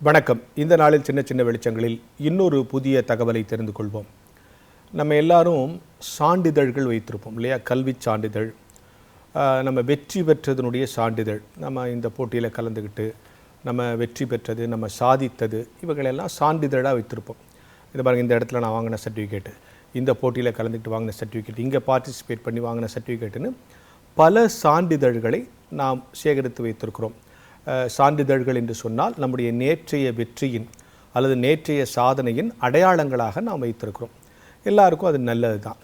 வணக்கம். இந்த நாளில் சின்ன சின்ன வெளிச்சங்களில் இன்னொரு புதிய தகவலை தெரிந்து கொள்வோம். நம்ம எல்லாரும் சான்றிதழ்கள் வைத்திருப்போம் இல்லையா? கல்வி சான்றிதழ், நம்ம வெற்றி பெற்றதனுடைய சான்றிதழ், நம்ம இந்த போட்டியில் கலந்துக்கிட்டு நம்ம வெற்றி பெற்றது, நம்ம சாதித்தது, இவைகளெல்லாம் சான்றிதழாக வைத்திருப்போம். இது பாருங்கள், இந்த இடத்துல நான் வாங்கின சர்டிஃபிகேட்டு, இந்த போட்டியில் கலந்துக்கிட்டு வாங்கின சர்டிஃபிகேட், இங்கே பார்ட்டிசிபேட் பண்ணி வாங்கின சர்டிஃபிகேட்டுன்னு பல சான்றிதழ்களை நாம் சேகரித்து வைத்திருக்கிறோம். சான்றிதழ்கள் என்று சொன்னால் நம்முடைய நேற்றைய வெற்றியின் அல்லது நேற்றைய சாதனையின் அடையாளங்களாக நாம் வைத்திருக்கிறோம். எல்லாருக்கும் அது நல்லது தான்.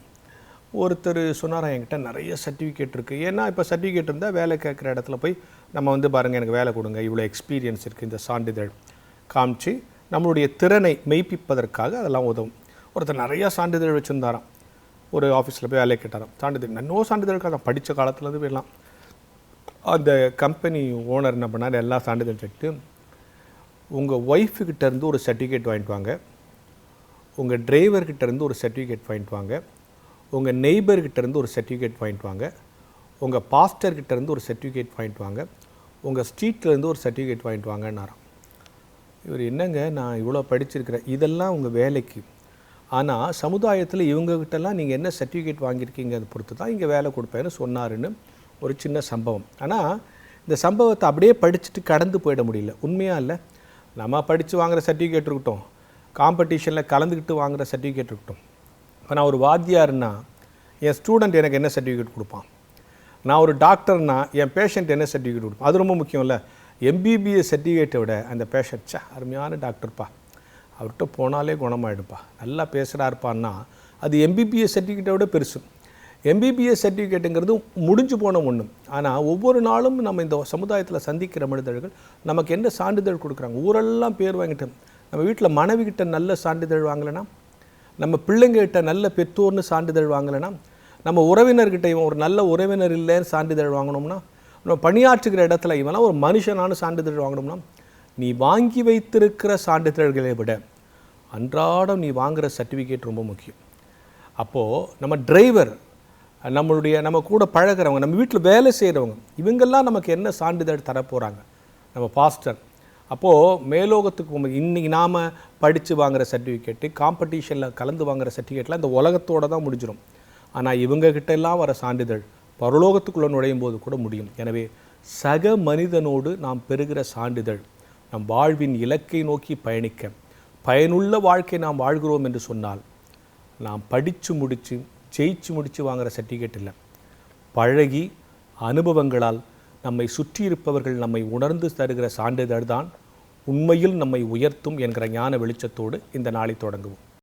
ஒருத்தர் சொன்னாரா, என்கிட்ட நிறைய சர்டிஃபிகேட் இருக்குது. ஏன்னா இப்போ சர்டிஃபிகேட் இருந்தால் வேலை கேட்குற இடத்துல போய் நம்ம பாருங்கள், எனக்கு வேலை கொடுங்க, இவ்வளோ எக்ஸ்பீரியன்ஸ் இருக்குது, இந்த சான்றிதழ் காமிச்சு நம்மளுடைய திறனை மெய்ப்பிப்பதற்காக அதெல்லாம் உதவும். ஒருத்தர் நிறையா சான்றிதழ் வச்சுருந்தாராம். ஒரு ஆஃபீஸில் போய் வேலை கேட்டாராம். சான்றிதழ் இன்னும் சான்றிதழுக்காக தான் படித்த காலத்துலேருந்து போயிடலாம். அந்த கம்பெனி ஓனர் என்ன பண்ணார், எல்லா சான்றிதழ் செட்டு, உங்கள் ஒய்ஃபுக்கிட்டேருந்து ஒரு சர்டிஃபிகேட் வாங்கிட்டு வாங்க, உங்கள் டிரைவர்கிட்டேருந்து ஒரு சர்டிஃபிகேட் வாங்கிட்டு வாங்க, உங்கள் நெய்பர்கிட்டேருந்து ஒரு சர்டிஃபிகேட் வாங்கிட்டு வாங்க, உங்கள் பாஸ்டர்கிட்டேருந்து ஒரு சர்டிஃபிகேட் வாங்கிட்டு வாங்க, உங்கள் ஸ்ட்ரீட்லேருந்து ஒரு சர்டிஃபிகேட் வாங்கிட்டு வாங்கன்னாராம். இவர் என்னங்க, நான் இவ்வளோ படிச்சிருக்கிறேன், இதெல்லாம் உங்கள் வேலைக்கு, ஆனால் சமுதாயத்தில் இவங்ககிட்டலாம் நீங்கள் என்ன சர்டிஃபிகேட் வாங்கியிருக்கீங்க அதை பொறுத்து தான் இங்கே வேலை கொடுப்பேன்னு சொன்னாருன்னு ஒரு சின்ன சம்பவம். ஆனால் இந்த சம்பவத்தை அப்படியே படிச்சுட்டு கடந்து போயிட முடியல. உண்மையாக இல்லை, நம்ம படித்து வாங்குகிற சர்டிஃபிகேட் இருக்கட்டும், காம்படிஷனில் கலந்துக்கிட்டு வாங்குகிற சர்டிஃபிகேட் இருக்கட்டும். இப்போ நான் ஒரு வாத்தியார்னா என் ஸ்டூடெண்ட் எனக்கு என்ன சர்டிஃபிகேட் கொடுப்பான், நான் ஒரு டாக்டர்னா என் பேஷண்ட் என்ன சர்டிஃபிகேட் கொடுப்பான், அது ரொம்ப முக்கியம் இல்லை. எம்பிபிஎஸ் சர்டிஃபிகேட்டை விட அந்த பேஷண்ட் அருமையான டாக்டர்ப்பா, அவர்கிட்ட போனாலே குணமாயிடுப்பா, நல்லா பேசுகிறாருப்பான்னா அது எம்பிபிஎஸ் சர்டிஃபிகேட்டை விட பெருசு. எம்பிபிஎஸ் சர்டிஃபிகேட்டுங்கிறது முடிஞ்சு போன ஒன்று. ஆனால் ஒவ்வொரு நாளும் நம்ம இந்த சமுதாயத்தில் சந்திக்கிற மனிதர்கள் நமக்கு என்ன சான்றிதழ் கொடுக்குறாங்க. ஊரெல்லாம் பேர் வாங்கிட்டு, நம்ம வீட்டில் மனைவிக்கிட்ட நல்ல சான்றிதழ் வாங்கலைன்னா, நம்ம பிள்ளைங்ககிட்ட நல்ல பெற்றோர்னு சான்றிதழ் வாங்கலைன்னா, நம்ம உறவினர்கிட்ட இவன் ஒரு நல்ல உறவினர் இல்லைன்னு சான்றிதழ் வாங்கினோம்னா, நம்ம பணியாற்றுகிற இடத்துல இவெல்லாம் ஒரு மனுஷனான சான்றிதழ் வாங்கணும்னா, நீ வாங்கி வைத்திருக்கிற சான்றிதழ்களை விட அன்றாடம் நீ வாங்குகிற சர்டிஃபிகேட் ரொம்ப முக்கியம். அப்போது நம்ம டிரைவர், நம்ம கூட பழகிறவங்க, நம்ம வீட்டில் வேலை செய்கிறவங்க, இவங்கெல்லாம் நமக்கு என்ன சான்றிதழ் தரப்போகிறாங்க. நம்ம பாஸ்டர். அப்போது மேலோகத்துக்கு இன்றைக்கி நாம் படித்து வாங்குகிற சர்டிஃபிகேட்டு, காம்படிஷனில் கலந்து வாங்குகிற சர்டிஃபிகேட்லாம் இந்த உலகத்தோடு தான் முடிஞ்சிடும். ஆனால் இவங்ககிட்ட எல்லாம் வர சான்றிதழ் பரலோகத்துக்குள்ளே நுழையும் போது கூட முடியும். எனவே சக மனிதனோடு நாம் பெறுகிற சான்றிதழ் நம் வாழ்வின் இலக்கை நோக்கி பயணிக்க பயனுள்ள வாழ்க்கை நாம் வாழ்கிறோம் என்று சொன்னால், நாம் படித்து முடித்து ஜெயிச்சு முடித்து வாங்குகிற சர்டிஃபிகேட் இல்லை, பழகி அனுபவங்களால் நம்மை சுற்றி இருப்பவர்கள் நம்மை உணர்ந்து தருகிற சான்றிதழ் தான் உண்மையில் நம்மை உயர்த்தும் என்கிற ஞான வெளிச்சத்தோடு இந்த நாளை தொடங்குவோம்.